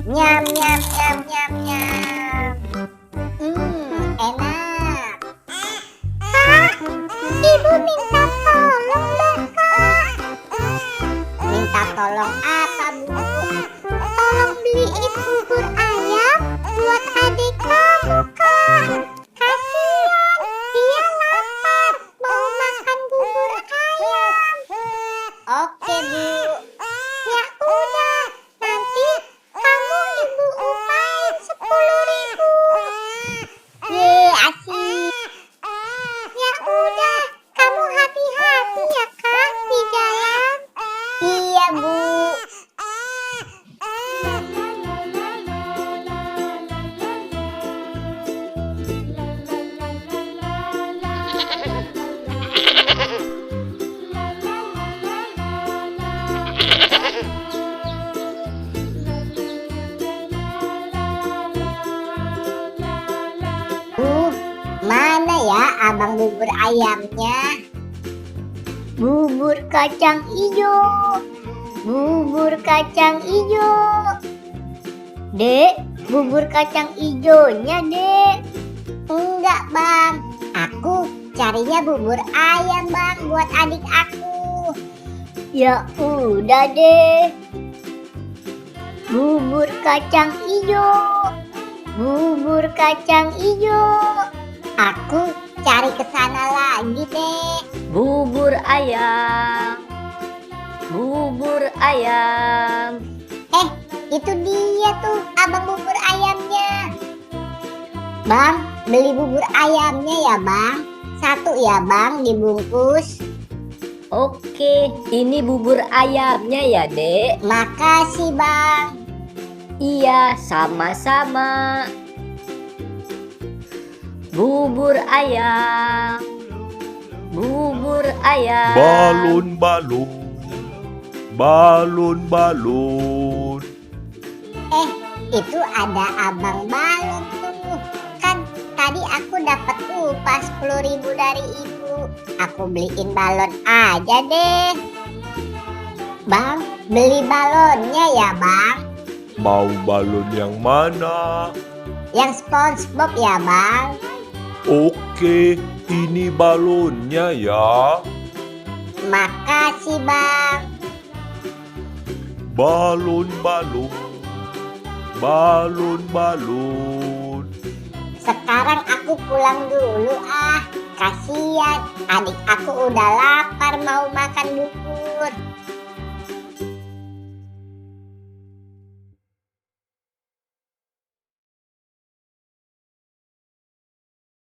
Nyam nyam nyam nyam nyam. Enak. Kak, ibu minta tolong deh kak. Minta tolong apa bu? Tolong beliin bubur ayam buat adik kamu kak. Kasian, dia lapar mau makan bubur ayam. Oke bu. Ya udah, nanti kamu ibu upain 10.000. Ye, asik. Ya udah, kamu hati-hati ya kak di jalan. Iya bu. Mana ya abang bubur ayamnya? Bubur kacang ijo. Bubur kacang ijo. Dek, bubur kacang ijonya dek. Enggak bang, aku carinya bubur ayam bang buat adik aku. Ya udah deh. Bubur kacang ijo. Bubur kacang ijo. Aku cari ke sana lagi deh. Bubur ayam. Bubur ayam. Itu dia tuh abang bubur ayamnya. Bang, beli bubur ayamnya ya bang. 1 ya bang dibungkus. Oke, ini bubur ayamnya ya dek. Makasih bang. Iya, sama-sama. Bubur ayam. Bubur ayam. Balon-balon. Balon-balon. Itu ada abang balon tuh. Kan tadi aku dapat upah 10.000 dari ibu. Aku beliin balon aja deh. Bang, beli balonnya ya bang. Mau balon yang mana? Yang SpongeBob ya bang. Oke, ini balonnya ya. Makasih bang. Balon-balon. Balon-balon. Sekarang aku pulang dulu ah. Kasian, adik aku udah lapar mau makan bubur.